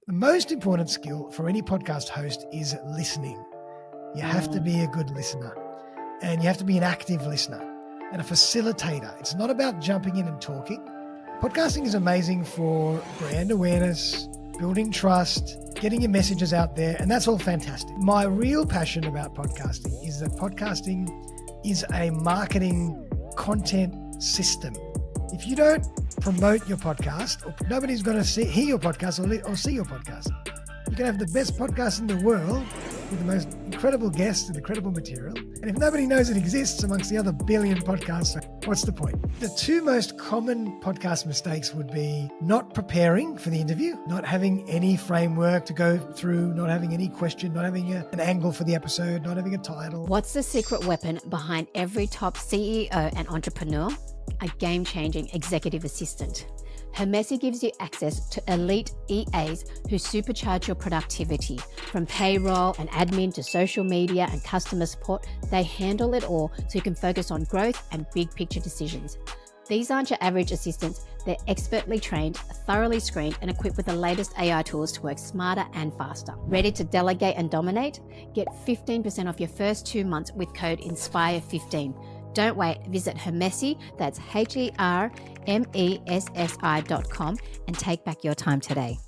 The most important skill for any podcast host is listening. You have to be a good listener, and you have to be an active listener and a facilitator. It's not about jumping in and talking. Podcasting is amazing for brand awareness, building trust, getting your messages out there, and that's all fantastic. My real passion about podcasting is that podcasting is a marketing content system. If you don't promote your podcast, or nobody's going to hear your podcast or see your podcast. You can have the best podcast in the world with the most incredible guests and incredible material. And if nobody knows it exists amongst the other billion podcasts, what's the point? The two most common podcast mistakes would be not preparing for the interview, not having any framework to go through, not having any question, not having an angle for the episode, not having a title. What's the secret weapon behind every top CEO and entrepreneur? A game-changing executive assistant. Hermessi gives you access to elite EAs who supercharge your productivity. From payroll and admin to social media and customer support, they handle it all so you can focus on growth and big picture decisions. These aren't your average assistants. They're expertly trained, thoroughly screened, and equipped with the latest AI tools to work smarter and faster. Ready to delegate and dominate? Get 15% off your first 2 months with code INSPIRE15. Don't wait. Visit Hermessi, that's HERMESSI.com, and take back your time today.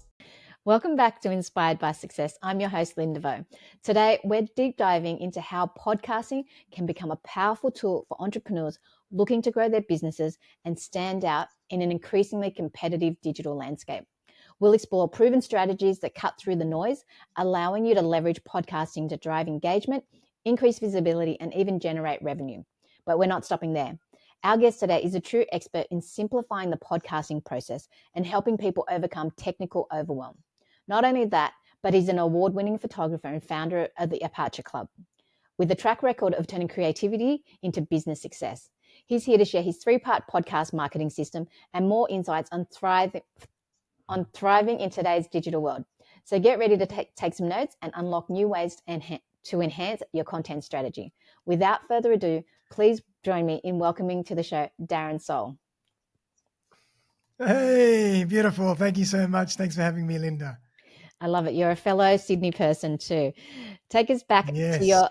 Welcome back to Inspired by Success. I'm your host, Linda Vo. Today, we're deep diving into how podcasting can become a powerful tool for entrepreneurs looking to grow their businesses and stand out in an increasingly competitive digital landscape. We'll explore proven strategies that cut through the noise, allowing you to leverage podcasting to drive engagement, increase visibility, and even generate revenue. But we're not stopping there. Our guest today is a true expert in simplifying the podcasting process and helping people overcome technical overwhelm. Not only that, but he's an award-winning photographer and founder of the Apache Club, with a track record of turning creativity into business success. He's here to share his 3-part podcast marketing system and more insights on thriving in today's digital world. So get ready to take some notes and unlock new ways to enhance your content strategy. Without further ado, please join me in welcoming to the show Darren Saul. Hey, beautiful. Thank you so much. Thanks for having me, Linda. I love it. You're a fellow Sydney person too. Take us back to your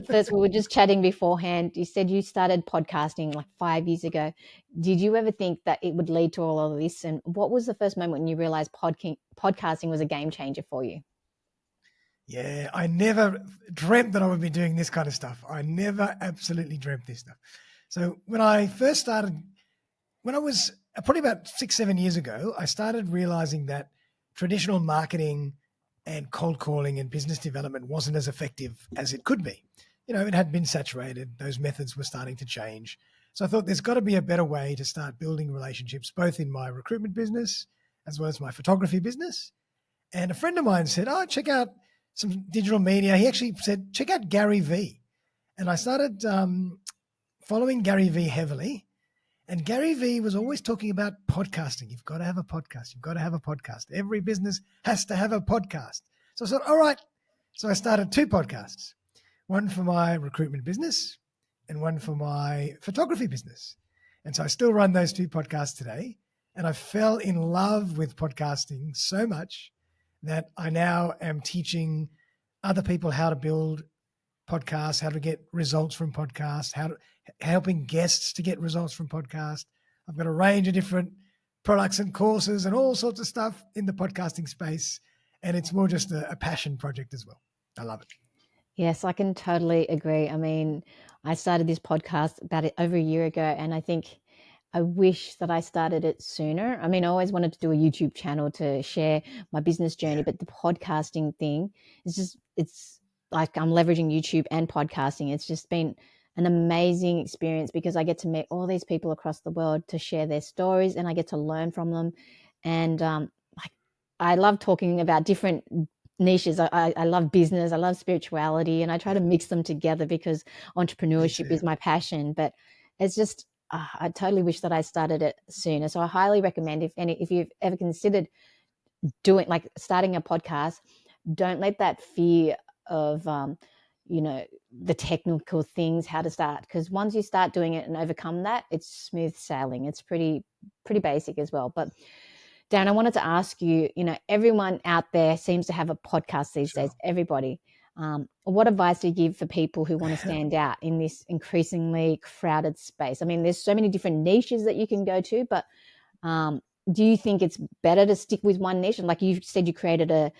first, we were just chatting beforehand. You said you started podcasting like 5 years ago. Did you ever think that it would lead to all of this? And what was the first moment when you realized podcasting was a game changer for you? Yeah, I never dreamt that I would be doing this kind of stuff. I never absolutely dreamt this stuff. So when I first started, when I was probably about 6-7 years ago, I started realizing that traditional marketing and cold calling and business development wasn't as effective as it could be. You know, it had been saturated. Those methods were starting to change. So I thought there's got to be a better way to start building relationships, both in my recruitment business as well as my photography business. And a friend of mine said, oh, check out some digital media. He actually said, check out Gary Vee. And I started following Gary Vee heavily. And Gary Vee was always talking about podcasting. You've got to have a podcast. You've got to have a podcast. Every business has to have a podcast. So I thought, all right. So I started 2 podcasts, one for my recruitment business and one for my photography business. And so I still run those 2 podcasts today. And I fell in love with podcasting so much that I now am teaching other people how to build podcasts, how to get results from podcasts, helping guests to get results from podcasts. I've got a range of different products and courses and all sorts of stuff in the podcasting space. And it's more just a passion project as well. I love it. Yes, I can totally agree. I mean, I started this podcast about over a year ago, and I think I wish that I started it sooner. I mean, I always wanted to do a YouTube channel to share my business journey, but the podcasting thing is just, it's like I'm leveraging YouTube and podcasting. It's just been an amazing experience because I get to meet all these people across the world to share their stories, and I get to learn from them. And I love talking about different niches. I love business, I love spirituality, and I try to mix them together because entrepreneurship is my passion. But it's just, I totally wish that I started it sooner. So I highly recommend if you've ever considered starting a podcast, don't let that fear of, the technical things, how to start. Because once you start doing it and overcome that, it's smooth sailing. It's pretty basic as well. But Dan, I wanted to ask you, everyone out there seems to have a podcast these Sure. days, everybody. What advice do you give for people who want to stand out in this increasingly crowded space? I mean, there's so many different niches that you can go to, but do you think it's better to stick with one niche? And like you said, you created a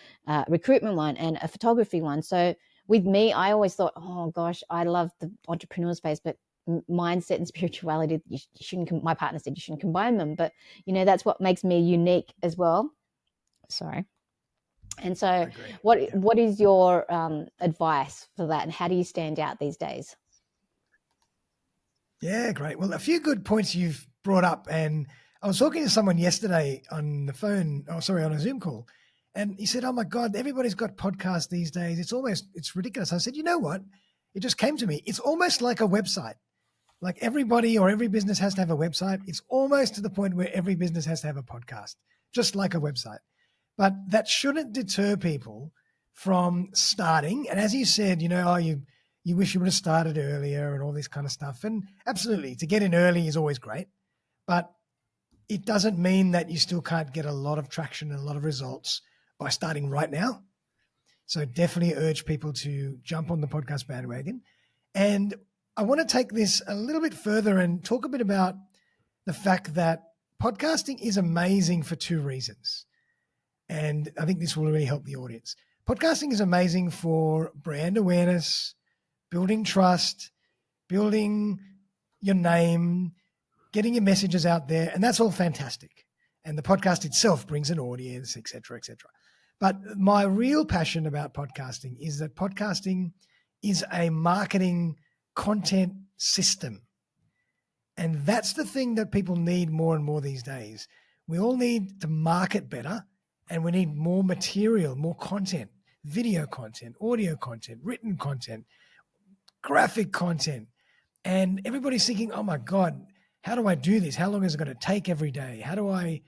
recruitment one and a photography one. So with me, I always thought, oh gosh, I love the entrepreneur space, but mindset and spirituality, you shouldn't. My partner said you shouldn't combine them, but that's what makes me unique as well. Sorry. And so, what is your advice for that, and how do you stand out these days? Yeah, great. Well, a few good points you've brought up, and I was talking to someone yesterday on the phone. Oh, sorry, on a Zoom call, and he said, "Oh my God, everybody's got podcasts these days. It's ridiculous." I said, "You know what? It just came to me. It's almost like a website. Like everybody or every business has to have a website. It's almost to the point where every business has to have a podcast, just like a website. But that shouldn't deter people from starting. And as you said, you wish you would have started earlier and all this kind of stuff. And absolutely, to get in early is always great. But it doesn't mean that you still can't get a lot of traction and a lot of results by starting right now. So definitely urge people to jump on the podcast bandwagon. And I want to take this a little bit further and talk a bit about the fact that podcasting is amazing for two reasons. And I think this will really help the audience. Podcasting is amazing for brand awareness, building trust, building your name, getting your messages out there, and that's all fantastic. And the podcast itself brings an audience, et cetera, et cetera. But my real passion about podcasting is that podcasting is a marketing content system. And that's the thing that people need more and more these days. We all need to market better, and we need more material, more content, video content, audio content, written content, graphic content. And everybody's thinking, oh my God, how do I do this? How long is it going to take every day? How do I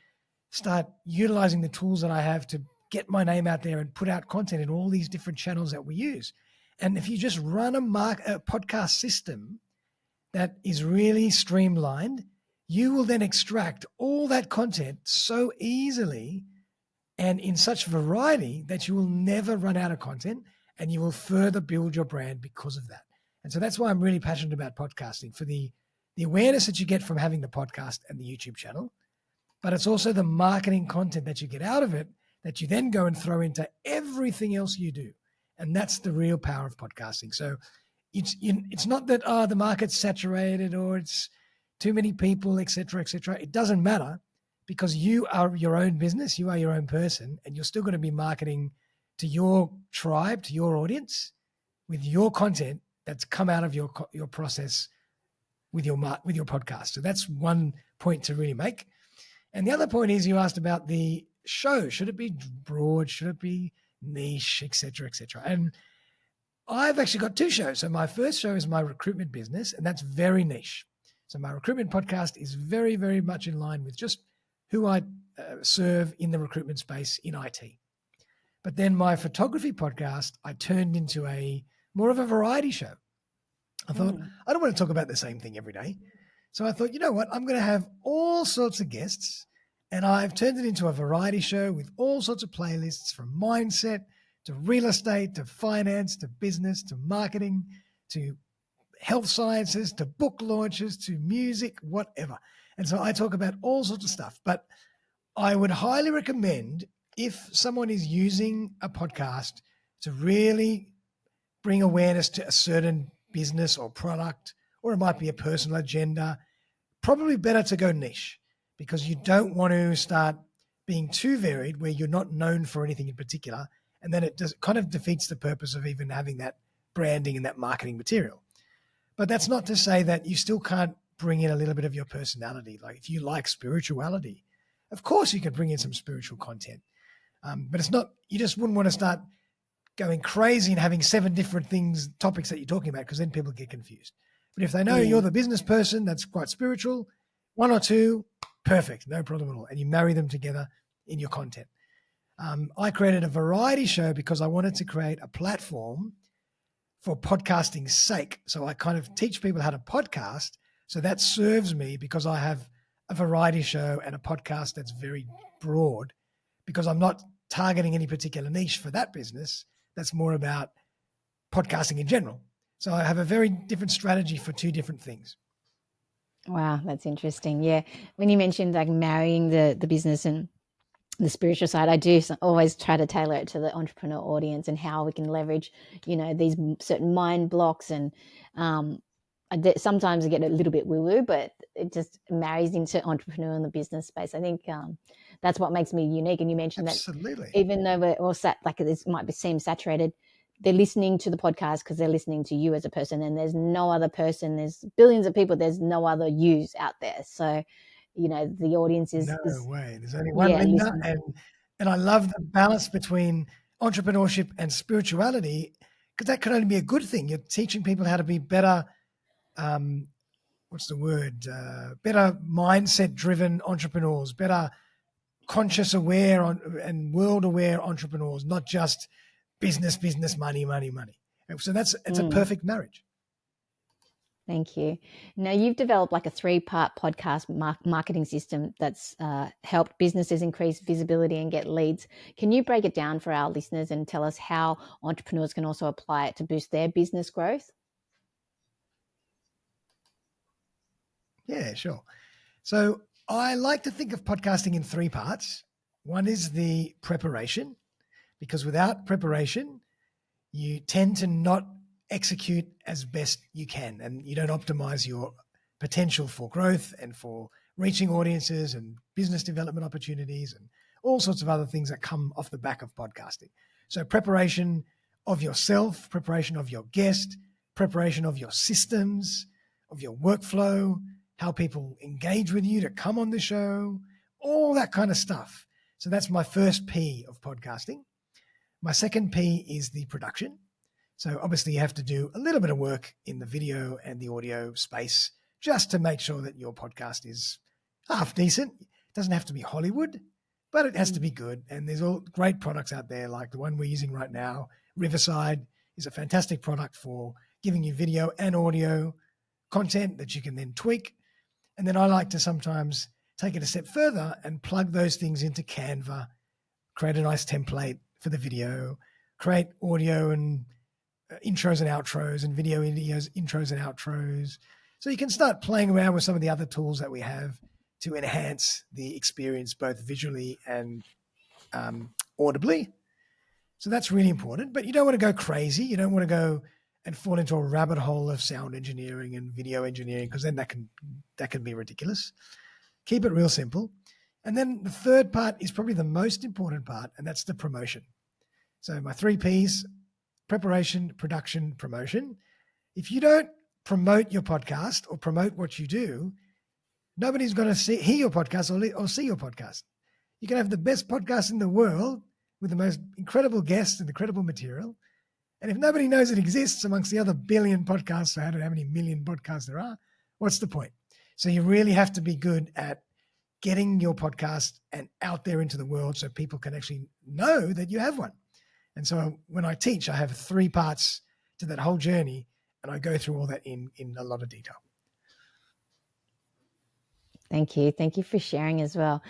start utilizing the tools that I have to get my name out there and put out content in all these different channels that we use? And if you just run a podcast system that is really streamlined, you will then extract all that content so easily and in such variety that you will never run out of content, and you will further build your brand because of that. And so that's why I'm really passionate about podcasting, for the awareness that you get from having the podcast and the YouTube channel, but it's also the marketing content that you get out of it that you then go and throw into everything else you do. And that's the real power of podcasting. So it's not that the market's saturated or it's too many people, et cetera, et cetera. It doesn't matter, because you are your own business, you are your own person, and you're still going to be marketing to your tribe, to your audience, with your content that's come out of your process with your podcast. So that's one point to really make. And the other point is, you asked about the show. Should it be broad? Should it be niche, et cetera, et cetera? And I've actually got two shows. So my first show is my recruitment business, and that's very niche. So my recruitment podcast is very, very much in line with just who I serve in the recruitment space in IT. But then my photography podcast, I turned into more of a variety show. I thought, I don't want to talk about the same thing every day. So I thought, you know what? I'm going to have all sorts of guests, and I've turned it into a variety show with all sorts of playlists, from mindset to real estate to finance to business to marketing to health sciences to book launches to music, whatever. And so I talk about all sorts of stuff. But I would highly recommend, if someone is using a podcast to really bring awareness to a certain business or product, or it might be a personal agenda, probably better to go niche, because you don't want to start being too varied where you're not known for anything in particular. And then it kind of defeats the purpose of even having that branding and that marketing material. But that's not to say that you still can't bring in a little bit of your personality. Like if you like spirituality, of course you can bring in some spiritual content. But it's not, you just wouldn't want to start going crazy and having 7 different topics that you're talking about, because then people get confused. But if they know you're the business person that's quite spiritual, 1 or 2, perfect, no problem at all. And you marry them together in your content. I created a variety show because I wanted to create a platform for podcasting's sake. So I kind of teach people how to podcast. So that serves me, because I have a variety show and a podcast that's very broad because I'm not targeting any particular niche for that business. That's more about podcasting in general. So I have a very different strategy for two different things. Wow, that's interesting. Yeah. When you mentioned like marrying the business and the spiritual side, I do always try to tailor it to the entrepreneur audience and how we can leverage, these certain mind blocks. And sometimes I get a little bit woo woo, but it just marries into entrepreneur in the business space. I think that's what makes me unique. And you mentioned Absolutely. that even though we're all like this might seem saturated, they're listening to the podcast because they're listening to you as a person, and there's no other person. There's billions of people. There's no other yous out there. So, the audience is No way. There's only one Linda, listen. and I love the balance between entrepreneurship and spirituality because that can only be a good thing. You're teaching people how to be better. What's the word? Better mindset-driven entrepreneurs, better conscious aware and world aware entrepreneurs, not just business, money. So it's a perfect marriage. Thank you. Now, you've developed like a 3-part podcast marketing system that's helped businesses increase visibility and get leads. Can you break it down for our listeners and tell us how entrepreneurs can also apply it to boost their business growth? Yeah, sure. So I like to think of podcasting in 3 parts. One is the preparation, because without preparation, you tend to not execute as best you can, and you don't optimize your potential for growth and for reaching audiences and business development opportunities and all sorts of other things that come off the back of podcasting. So preparation of yourself, preparation of your guest, preparation of your systems, of your workflow, how people engage with you to come on the show, all that kind of stuff. So that's my first P of podcasting. My second P is the production. So obviously you have to do a little bit of work in the video and the audio space just to make sure that your podcast is half decent. It doesn't have to be Hollywood, but it has to be good. And there's all great products out there like the one we're using right now. Riverside is a fantastic product for giving you video and audio content that you can then tweak. And then I like to sometimes take it a step further and plug those things into Canva, create a nice template for the video, create audio and intros and outros and video videos, intros and outros. So you can start playing around with some of the other tools that we have to enhance the experience, both visually and audibly. So that's really important, but you don't want to go crazy. You don't want to go and fall into a rabbit hole of sound engineering and video engineering, because then that can be ridiculous. Keep it real simple. And then the third part is probably the most important part, and that's the promotion. So my 3 Ps: preparation, production, promotion. If you don't promote your podcast or promote what you do, nobody's going to hear your podcast or see your podcast. You can have the best podcast in the world with the most incredible guests and incredible material. And if nobody knows it exists amongst the other billion podcasts, I don't know how many million podcasts there are, what's the point? So you really have to be good at getting your podcast and out there into the world so people can actually know that you have one. And so when I teach, I have 3 parts to that whole journey, and I go through all that in a lot of detail. Thank you. Thank you for sharing as well.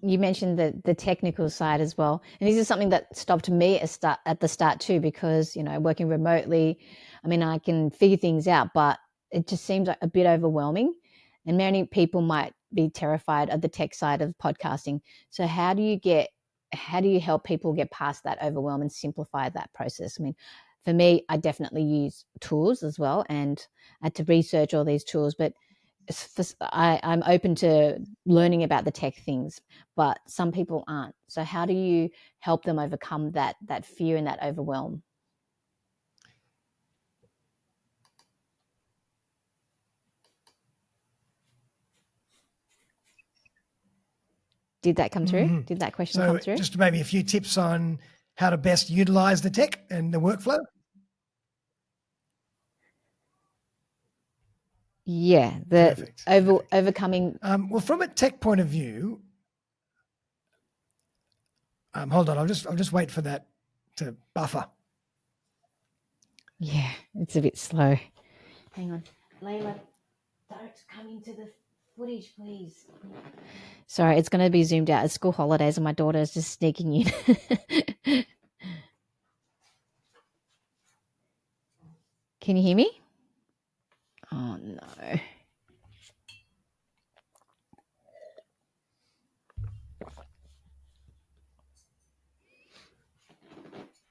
You mentioned the technical side as well. And this is something that stopped me at the start too, because, working remotely, I mean, I can figure things out, but it just seems like a bit overwhelming. And many people might be terrified of the tech side of podcasting. So how do you help people get past that overwhelm and simplify that process? I mean, for me, I definitely use tools as well, and I had to research all these tools, but I'm open to learning about the tech things, but some people aren't. So how do you help them overcome that fear and that overwhelm? Did that come through? Mm-hmm. Did that question come through? Just maybe a few tips on how to best utilize the tech and the workflow. Yeah, Perfect. overcoming. Well, from a tech point of view, hold on, I'll just wait for that to buffer. Yeah, it's a bit slow. Hang on, Layla, don't come into the footage, please. Sorry, it's going to be zoomed out. It's school holidays and my daughter is just sneaking in. Can you hear me? Oh, no.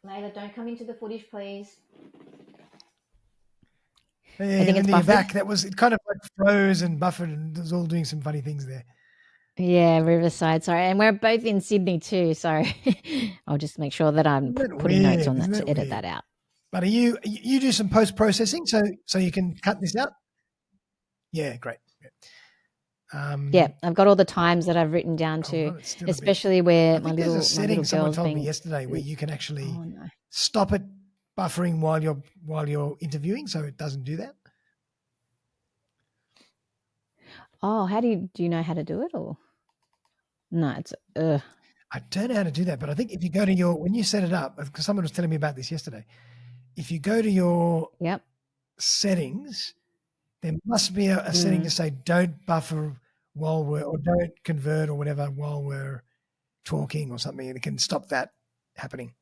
Layla, don't come into the footage, please. Yeah, I think and it's then you're buffered. back. It kind of like froze and buffered, and it was all doing some funny things there. Yeah, Riverside. Sorry, and we're both in Sydney too. Sorry, I'll just make sure that I'm putting notes on that to edit that out. But you do some post processing, so you can cut this out. Yeah, great. Yeah, I've got all the times that I've written down too, especially where my little someone girl's told me being yesterday where you can actually stop it buffering while you're interviewing, so it doesn't do that. Oh, how do you know how to do it, or no? It's I don't know how to do that, but I think if you go to when you set it up, because someone was telling me about this yesterday, if you go to your settings, there must be a setting to say don't buffer or don't convert or whatever while we're talking or something, and it can stop that happening.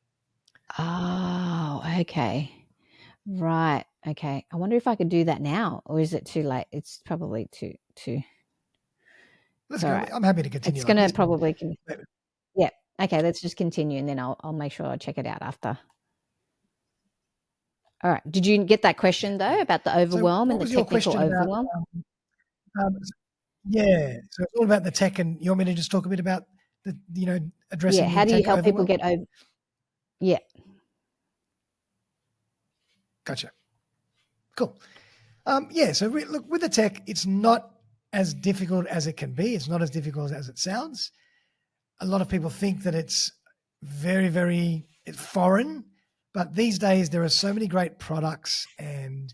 Oh, okay. Right. Okay. I wonder if I could do that now, or is it too late? It's probably too. Let's go. Right. I'm happy to continue. It's going to probably. Yeah. Okay. Let's just continue, and then I'll make sure I check it out after. All right. Did you get that question though about the overwhelm and the technical overwhelm? Yeah. So it's all about the tech, and you want me to just talk a bit about addressing. Yeah. How do you help people get over? Yeah. Gotcha. Cool. Yeah. So look, with the tech, it's not as difficult as it can be. It's not as difficult as it sounds. A lot of people think that it's very, very foreign, but these days there are so many great products and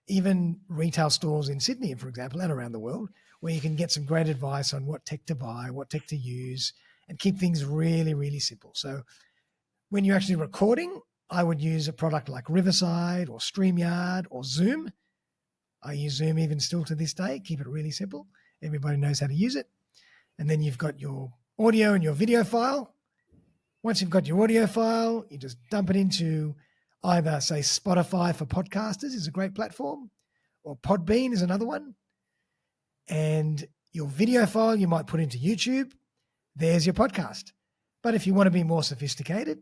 even retail stores in Sydney, for example, and around the world, where you can get some great advice on what tech to buy, what tech to use, and keep things really, really simple. So when you're actually recording, I would use a product like Riverside or StreamYard or Zoom. I use Zoom even still to this day, keep it really simple. Everybody knows how to use it. And then you've got your audio and your video file. Once you've got your audio file, you just dump it into either, say, Spotify for podcasters is a great platform, or Podbean is another one. And your video file you might put into YouTube. There's your podcast. But if you want to be more sophisticated,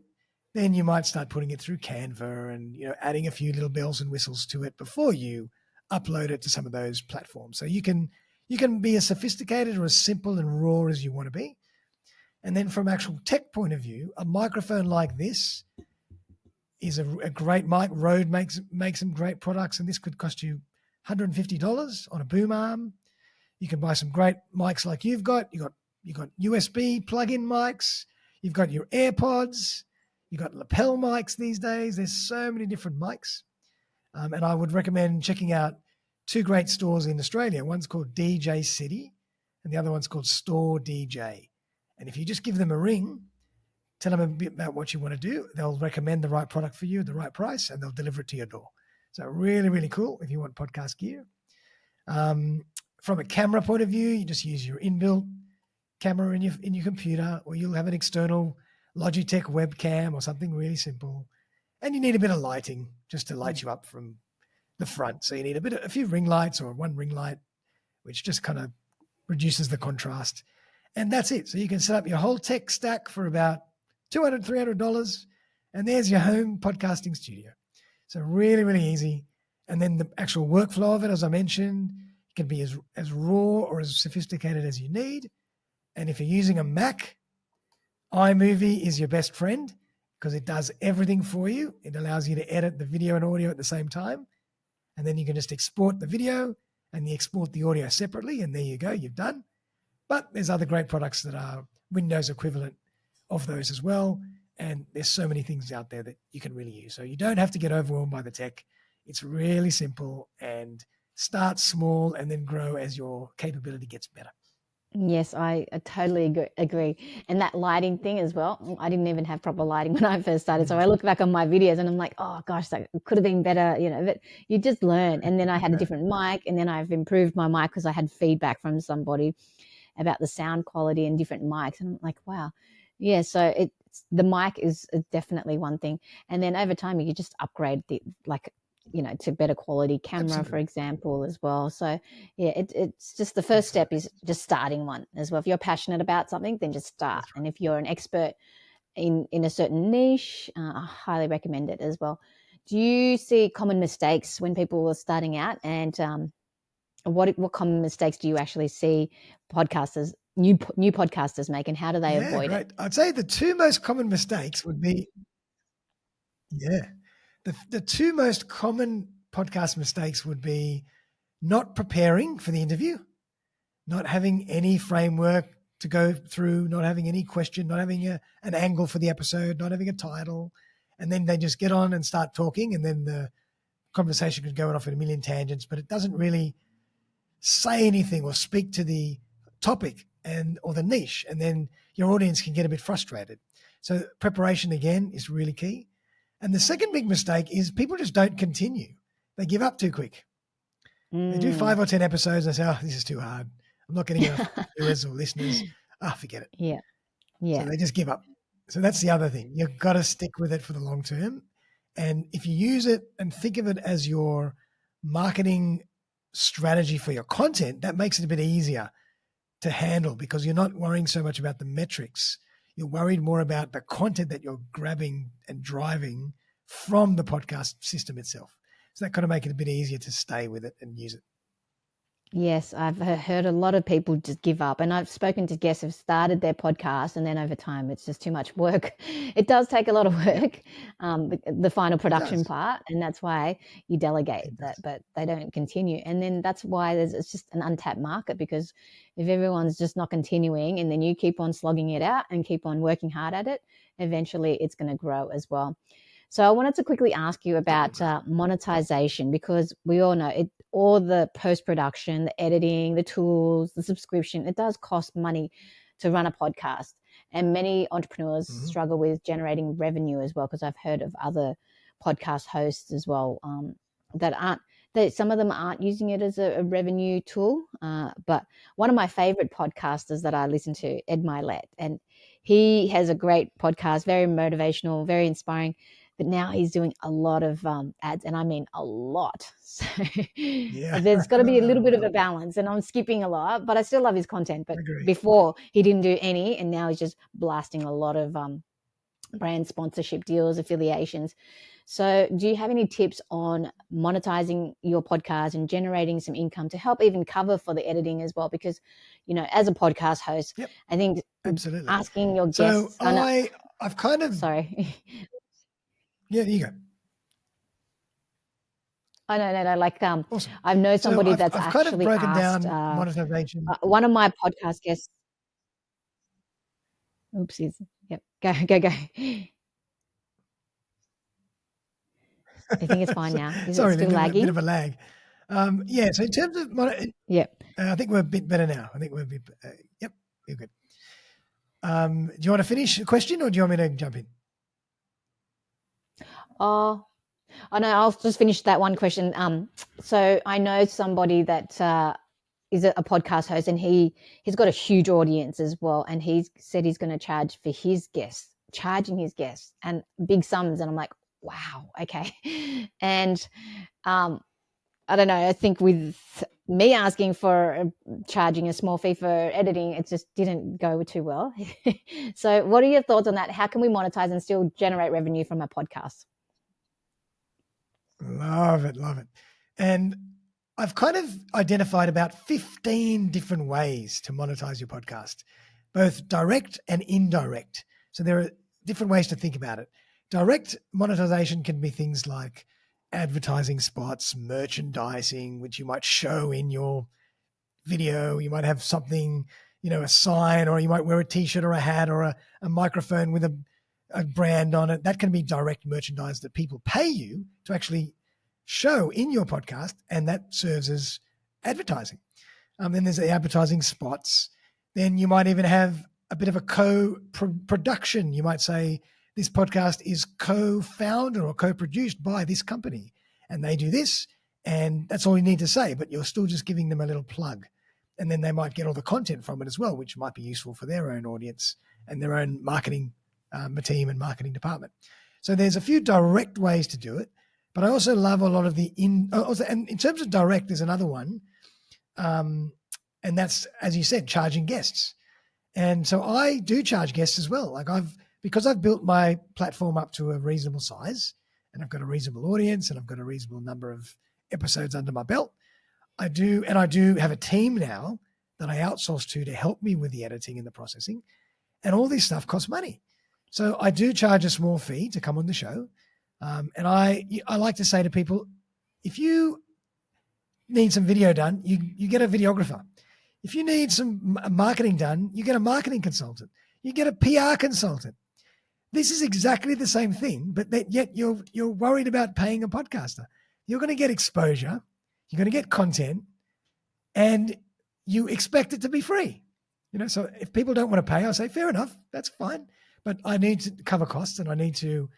then you might start putting it through Canva and adding a few little bells and whistles to it before you upload it to some of those platforms. So you can be as sophisticated or as simple and raw as you want to be. And then from actual tech point of view, a microphone like this is a great mic. Rode makes some great products, and this could cost you $150 on a boom arm. You can buy some great mics like you've got. You've got USB plug-in mics. You've got your AirPods. You've got lapel mics these days. There's so many different mics. And I would recommend checking out two great stores in Australia. One's called DJ City, and the other one's called Store DJ. And if you just give them a ring, tell them a bit about what you want to do, they'll recommend the right product for you at the right price, and they'll deliver it to your door. So really, really cool if you want podcast gear. From a camera point of view, you just use your inbuilt camera in your computer, or you'll have an external Logitech webcam or something really simple. And you need a bit of lighting just to light you up from the front. So you need a few ring lights or one ring light, which just kind of reduces the contrast. And that's it. So you can set up your whole tech stack for about $200, $300, and there's your home podcasting studio. So really, really easy. And then the actual workflow of it, as I mentioned, can be as raw or as sophisticated as you need. And if you're using a Mac, iMovie is your best friend because it does everything for you. It allows you to edit the video and audio at the same time. And then you can just export the video and you export the audio separately, and there you go, you've done. But there's other great products that are Windows equivalent of those as well. And there's so many things out there that you can really use. So you don't have to get overwhelmed by the tech. It's really simple, and start small and then grow as your capability gets better. Yes, I totally agree. And that lighting thing as well. I didn't even have proper lighting when I first started. So I look back on my videos and I'm like, oh gosh, that could have been better, but you just learn. And then I had a different mic, and then I've improved my mic because I had feedback from somebody about the sound quality and different mics. And I'm like, wow. Yeah, so the mic is definitely one thing. And then over time you just upgrade to better quality camera, for Absolutely. example, as well. So yeah, it's just the first step is just starting one as well. If you're passionate about something, then just start. That's right. And if you're an expert in a certain niche, I highly recommend it as well. Do you see common mistakes when people are starting out? And what common mistakes do you actually see new podcasters make, and how do they Yeah, avoid it? great. I'd say the two most common mistakes would be, yeah, the two most common podcast mistakes would be not preparing for the interview, not having any framework to go through, not having any question, not having an angle for the episode, not having a title. And then they just get on and start talking, and then the conversation could go off in a million tangents, but it doesn't really say anything or speak to the topic or the niche, and then your audience can get a bit frustrated. So preparation again is really key. And the second big mistake is people just don't continue. They give up too quick. They do 5 or 10 episodes and say, oh, this is too hard. I'm not getting enough viewers or listeners. Forget it. Yeah, So yeah. they just give up. So that's the other thing. You've got to stick with it for the long term. And if you use it and think of it as your marketing strategy for your content, that makes it a bit easier to handle because you're not worrying so much about the metrics. You're worried more about the content that you're grabbing and driving from the podcast system itself. So that kind of make it a bit easier to stay with it and use it. Yes, I've heard a lot of people just give up, and I've spoken to guests who've started their podcast, and then over time, it's just too much work. It does take a lot of Yep, work, the final it production does. part, and that's why you delegate It that, does. but they don't continue. And then that's why it's just an untapped market, because if everyone's just not continuing, and then you keep on slogging it out and keep on working hard at it, eventually it's going to grow as well. So I wanted to quickly ask you It will about grow. monetization, because we all know it. All the post production, the editing, the tools, the subscription, it does cost money to run a podcast. And many entrepreneurs Mm-hmm. struggle with generating revenue as well, because I've heard of other podcast hosts as well that aren't. Some of them aren't using it as a revenue tool, but one of my favorite podcasters that I listen to, Ed Milet, and he has a great podcast, very motivational, very inspiring, but now he's doing a lot of ads, and I mean a lot. So Yeah. there's got to be a little bit of a balance, and I'm skipping a lot, but I still love his content. But Agree. before he didn't do any, and now he's just blasting a lot of brand sponsorship deals, affiliations. So do you have any tips on monetizing your podcast and generating some income to help even cover for the editing as well? Because, as a podcast host, Yep. I think Absolutely. asking your So guests, I've kind of, sorry. yeah, there you go. Oh, no. Like, Awesome. I know So somebody I've that's I've kind of actually broken asked down monetization. one of my podcast guests. Oopsies. Yep. Go. I think it's fine now. Is it Sorry, still Linda, a bit lagging? of a lag. Yeah. So in terms of Yep. I think we're a bit better now. I think we're a bit. Yep, you're good. Do you want to finish the question, or do you want me to jump in? Oh, I know. I'll just finish that one question. So I know somebody that is a podcast host, and he's got a huge audience as well, and he's said he's going to charge for his guests, charging his guests and big sums, and I'm like, wow, okay. And I don't know. I think with me asking for charging a small fee for editing, it just didn't go too well. So, what are your thoughts on that? How can we monetize and still generate revenue from our podcast? Love it, love it. And I've kind of identified about 15 different ways to monetize your podcast, both direct and indirect. So there are different ways to think about it. Direct monetization can be things like advertising spots, merchandising, which you might show in your video. You might have something, a sign, or you might wear a t-shirt or a hat or a microphone with a brand on it. That can be direct merchandise that people pay you to actually show in your podcast, and that serves as advertising. Then there's the advertising spots. Then you might even have a bit of a co-production. You might say this podcast is co-founded or co-produced by this company, and they do this, and that's all you need to say, but you're still just giving them a little plug. And then they might get all the content from it as well, which might be useful for their own audience and their own marketing team and marketing department. So there's a few direct ways to do it, but I also love a lot of and in terms of direct, there's another one, and that's, as you said, charging guests. And so I do charge guests as well. Because I've built my platform up to a reasonable size, and I've got a reasonable audience, and I've got a reasonable number of episodes under my belt. I do have a team now that I outsource to help me with the editing and the processing, and all this stuff costs money. So I do charge a small fee to come on the show. And I like to say to people, if you need some video done, you get a videographer. If you need some marketing done, you get a marketing consultant. You get a PR consultant. This is exactly the same thing, but yet you're worried about paying a podcaster. You're going to get exposure. You're going to get content, and you expect it to be free. So if people don't want to pay, I say, fair enough, that's fine. But I need to cover costs, and I need to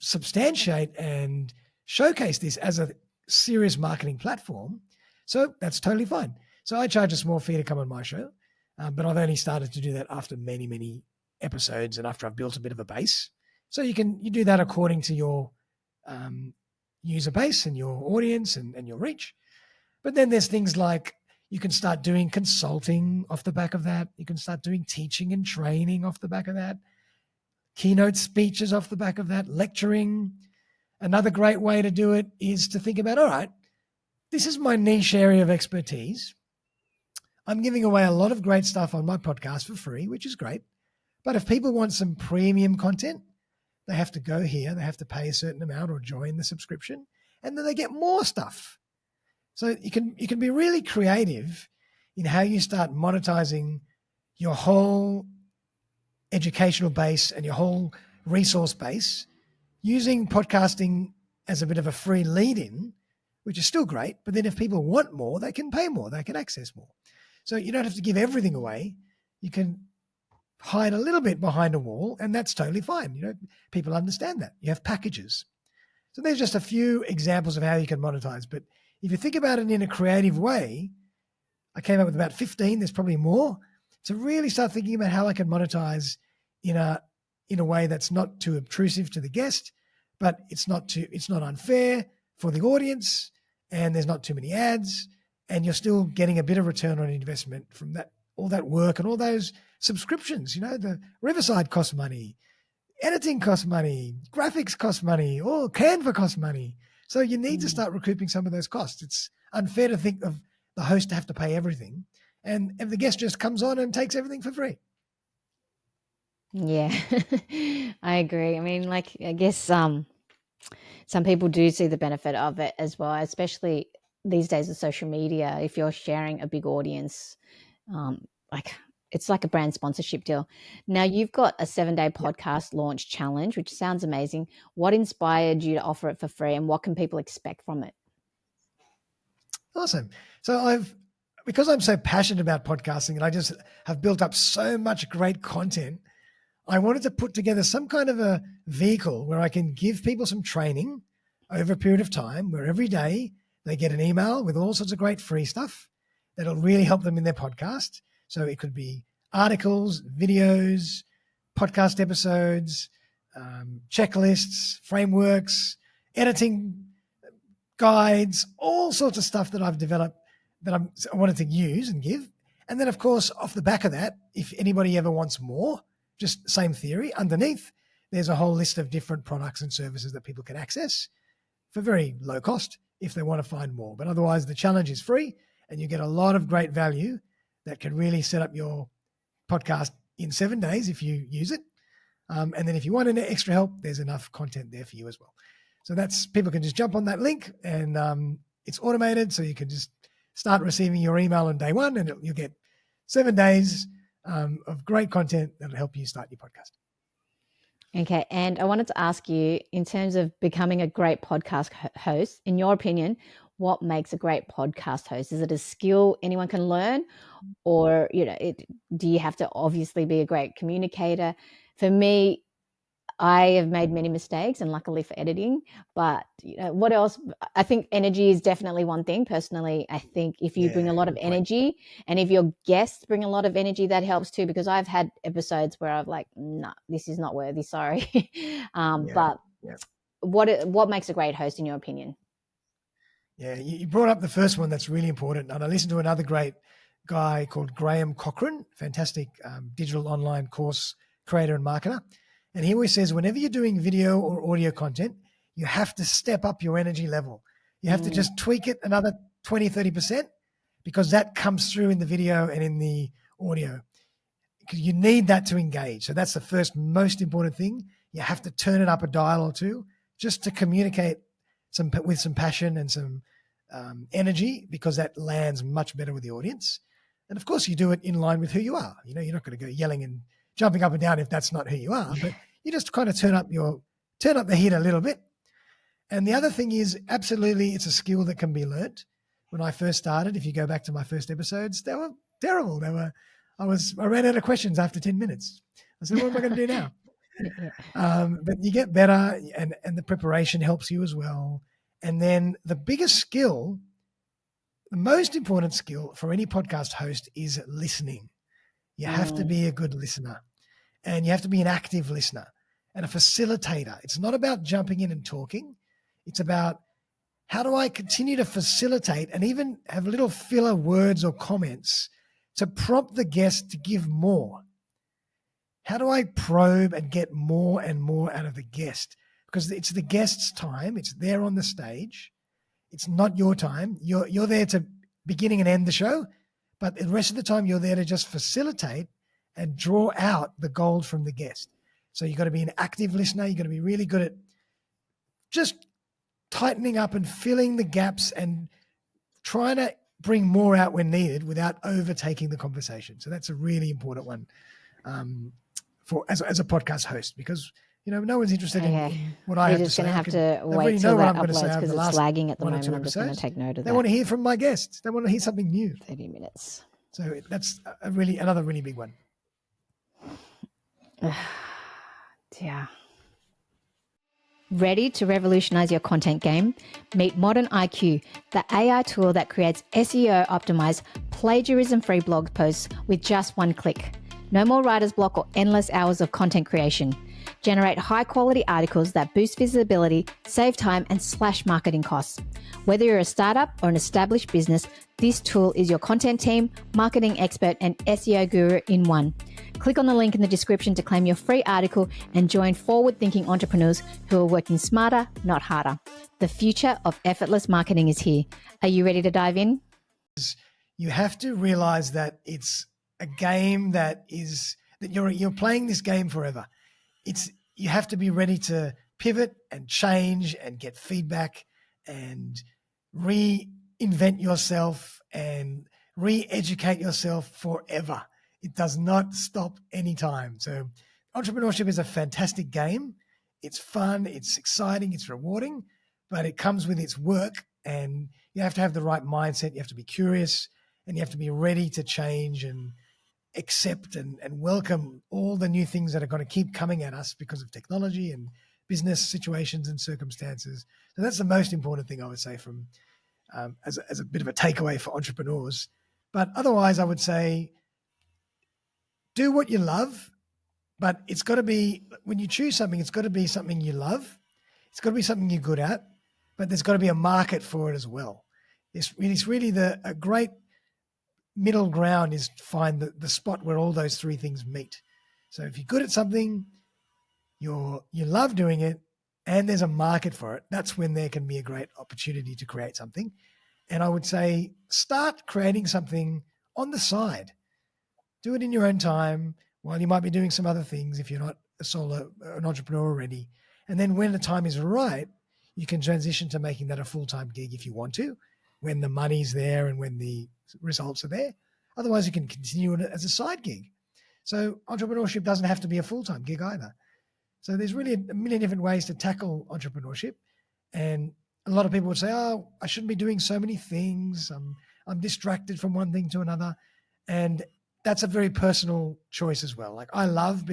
substantiate and showcase this as a serious marketing platform. So that's totally fine. So I charge a small fee to come on my show, but I've only started to do that after many, many episodes and after I've built a bit of a base. So you do that according to your user base and your audience and your reach. But then there's things like you can start doing consulting off the back of that. You can start doing teaching and training off the back of that. Keynote speeches off the back of that, lecturing. Another great way to do it is to think about, all right, this is my niche area of expertise. I'm giving away a lot of great stuff on my podcast for free, which is great. But if people want some premium content, they have to go here, they have to pay a certain amount or join the subscription, and then they get more stuff. So you can be really creative in how you start monetizing your whole educational base and your whole resource base using podcasting as a bit of a free lead-in, which is still great. But then if people want more, they can pay more, they can access more. So you don't have to give everything away. You can hide a little bit behind a wall, and that's totally fine. People understand that. You have packages. So there's just a few examples of how you can monetize. But if you think about it in a creative way, I came up with about 15. There's probably more. To really start thinking about how I can monetize in a way that's not too obtrusive to the guest, but it's not unfair for the audience, and there's not too many ads, and you're still getting a bit of return on investment from that, all that work and all those subscriptions. The Riverside costs money, editing costs money, graphics cost money, or Canva costs money. So you need to start recouping some of those costs. It's unfair to think of the host to have to pay everything, and if the guest just comes on and takes everything for free. Yeah, I agree. I mean, I guess some people do see the benefit of it as well, especially these days with social media. If you're sharing a big audience, it's like a brand sponsorship deal. Now, you've got a 7-day podcast launch challenge, which sounds amazing. What inspired you to offer it for free, and what can people expect from it? Awesome. So because I'm so passionate about podcasting and I just have built up so much great content, I wanted to put together some kind of a vehicle where I can give people some training over a period of time, where every day they get an email with all sorts of great free stuff that'll really help them in their podcast. So it could be articles, videos, podcast episodes, checklists, frameworks, editing guides, all sorts of stuff that I've developed that I wanted to use and give. And then, of course, off the back of that, if anybody ever wants more, just same theory, underneath, there's a whole list of different products and services that people can access for very low cost if they want to find more. But otherwise, the challenge is free, and you get a lot of great value that can really set up your podcast in 7 days if you use it. And then if you want any extra help, there's enough content there for you as well. So people can just jump on that link, and it's automated. So you can just start receiving your email on day one, and you'll get 7 days of great content that'll help you start your podcast. Okay. And I wanted to ask you, in terms of becoming a great podcast host, in your opinion, what makes a great podcast host? Is it a skill anyone can learn, or do you have to obviously be a great communicator? For me, I have made many mistakes, and luckily for editing, but what else? I think energy is definitely one thing. Personally, I think if you bring a lot of good point. energy, and if your guests bring a lot of energy, that helps too, because I've had episodes where I've like, nah, this is not worthy, sorry. But what makes a great host in your opinion? Yeah, you brought up the first one that's really important. And I listened to another great guy called Graham Cochran, fantastic digital online course creator and marketer. And he always says, whenever you're doing video or audio content, you have to step up your energy level. You have to just tweak it another 20, 30%, because that comes through in the video and in the audio. Because you need that to engage. So that's the first most important thing. You have to turn it up a dial or two just to communicate with some passion and some energy, because that lands much better with the audience. And of course, you do it in line with who you are. You're not going to go yelling and jumping up and down if that's not who you are. But you just kind of turn up the heat a little bit. And the other thing is, absolutely, it's a skill that can be learnt. When I first started, if you go back to my first episodes, they were terrible. I ran out of questions after 10 minutes. I said, what am I going to do now? But you get better, and the preparation helps you as well. And then the biggest skill, the most important skill for any podcast host is listening. You have to be a good listener, and you have to be an active listener and a facilitator. It's not about jumping in and talking. It's about, how do I continue to facilitate and even have little filler words or comments to prompt the guest to give more? How do I probe and get more and more out of the guest? Because it's the guest's time. It's there on the stage. It's not your time. You're there to beginning and end the show, but the rest of the time you're there to just facilitate and draw out the gold from the guest. So you've got to be an active listener. You've got to be really good at just tightening up and filling the gaps and trying to bring more out when needed without overtaking the conversation. So that's a really important one for as a podcast host, because no one's interested in what I have to say. You're just going to have to wait till that uploads, because it's lagging at the moment. I'm just going to take note of that. They want to hear from my guests. They want to hear something new. 30 minutes. So that's another really big one. Yeah. Ready to revolutionize your content game? Meet Modern IQ, the AI tool that creates SEO optimized, plagiarism-free blog posts with just one click. No more writer's block or endless hours of content creation. Generate high-quality articles that boost visibility, save time, and slash marketing costs. Whether you're a startup or an established business, this tool is your content team, marketing expert, and SEO guru in one. Click on the link in the description to claim your free article and join forward-thinking entrepreneurs who are working smarter, not harder. The future of effortless marketing is here. Are you ready to dive in? You have to realize that it's a game that you're playing this game forever. You have to be ready to pivot and change and get feedback and reinvent yourself and re-educate yourself forever. It does not stop anytime. So entrepreneurship is a fantastic game. It's fun, it's exciting, it's rewarding, but it comes with its work, and you have to have the right mindset. You have to be curious, and you have to be ready to change and accept and welcome all the new things that are going to keep coming at us because of technology and business situations and circumstances. So that's the most important thing I would say from as a bit of a takeaway for entrepreneurs. But otherwise, I would say do what you love, but it's got to be, when you choose something, it's got to be something you love. It's got to be something you're good at, but there's got to be a market for it as well. It's really a great middle ground is to find the spot where all those three things meet. So if you're good at something, you love doing it, and there's a market for it, that's when there can be a great opportunity to create something. And I would say start creating something on the side. Do it in your own time while you might be doing some other things if you're not an entrepreneur already. And then when the time is right, you can transition to making that a full-time gig if you want to, when the money's there and when the results are there. Otherwise, you can continue it as a side gig. So entrepreneurship doesn't have to be a full-time gig either. So there's really a million different ways to tackle entrepreneurship. And a lot of people would say, "Oh, I shouldn't be doing so many things. I'm distracted from one thing to another," and that's a very personal choice as well. Like I love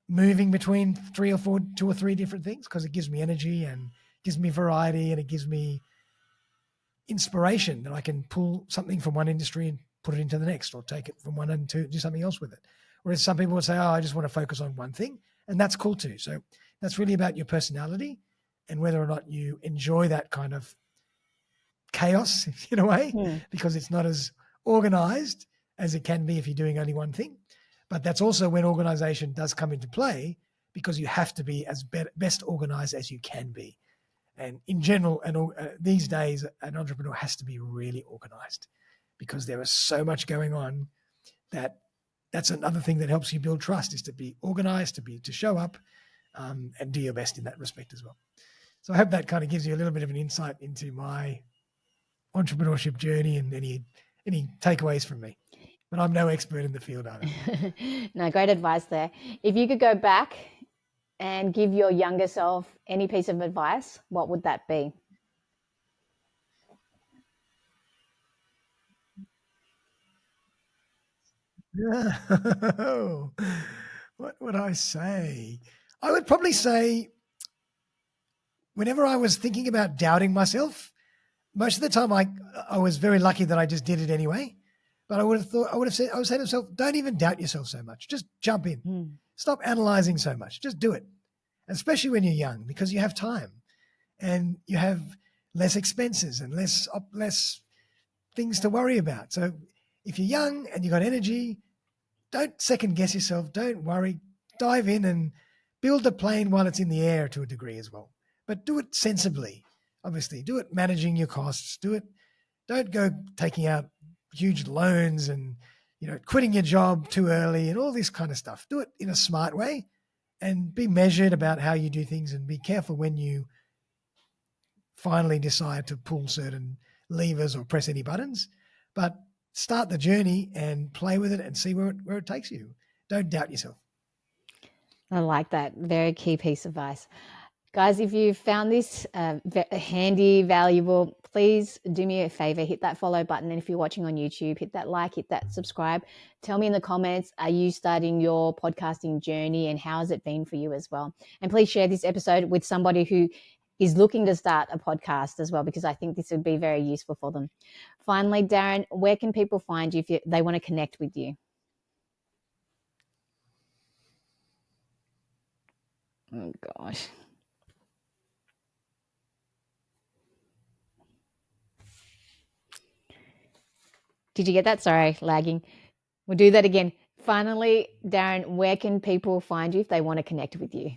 moving between two or three different things because it gives me energy and gives me variety and it gives me inspiration that I can pull something from one industry and put it into the next, or take it from one and to do something else with it. Whereas some people would say, "Oh, I just want to focus on one thing," and that's cool too. So that's really about your personality and whether or not you enjoy that kind of chaos in a way, because it's not as organized as it can be if you're doing only one thing. But that's also when organization does come into play, because you have to be as best organized as you can be. And in general, these days, an entrepreneur has to be really organized because there is so much going on that's another thing that helps you build trust, is to be organized, to show up, and do your best in that respect as well. So I hope that kind of gives you a little bit of an insight into my entrepreneurship journey and any takeaways from me. But I'm no expert in the field either. No, great advice there. If you could go back and give your younger self any piece of advice, what would that be? What would I say? I would probably say, whenever I was thinking about doubting myself, most of the time I was very lucky that I just did it anyway. But I would have said to myself, don't even doubt yourself so much. Just jump in. Stop analyzing so much. Just do it. Especially when you're young, because you have time and you have less expenses and less things to worry about. So if you're young and you've got energy, don't second guess yourself. Don't worry. Dive in and build the plane while it's in the air to a degree as well. But do it sensibly. Obviously, do it managing your costs. Don't go taking out huge loans and quitting your job too early and all this kind of stuff. Do it in a smart way and be measured about how you do things, and be careful when you finally decide to pull certain levers or press any buttons. But start the journey and play with it and see where it takes you. Don't doubt yourself. I like that. Very key piece of advice. Guys, if you found this handy, valuable, please do me a favor, hit that follow button. And if you're watching on YouTube, hit that like, hit that subscribe. Tell me in the comments, are you starting your podcasting journey and how has it been for you as well? And please share this episode with somebody who is looking to start a podcast as well, because I think this would be very useful for them. Finally, Darren, where can people find you if they want to connect with you? Oh, gosh. Did you get that? Sorry, lagging. We'll do that again. Finally, Darren, where can people find you if they want to connect with you?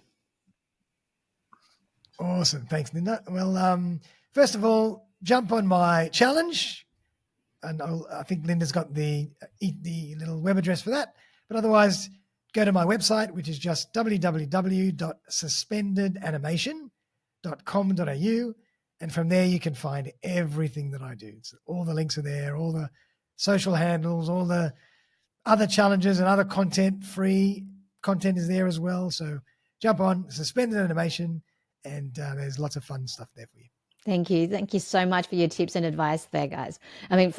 Awesome. Thanks, Linda. Well, first of all, jump on my challenge. And I think Linda's got the little web address for that. But otherwise, go to my website, which is just www.suspendedanimation.com.au. And from there, you can find everything that I do. So all the links are there, all the social handles, all the other challenges and other content, free content is there as well. So jump on Suspended Animation, and there's lots of fun stuff there for you. Thank you. Thank you so much for your tips and advice there, guys. I mean,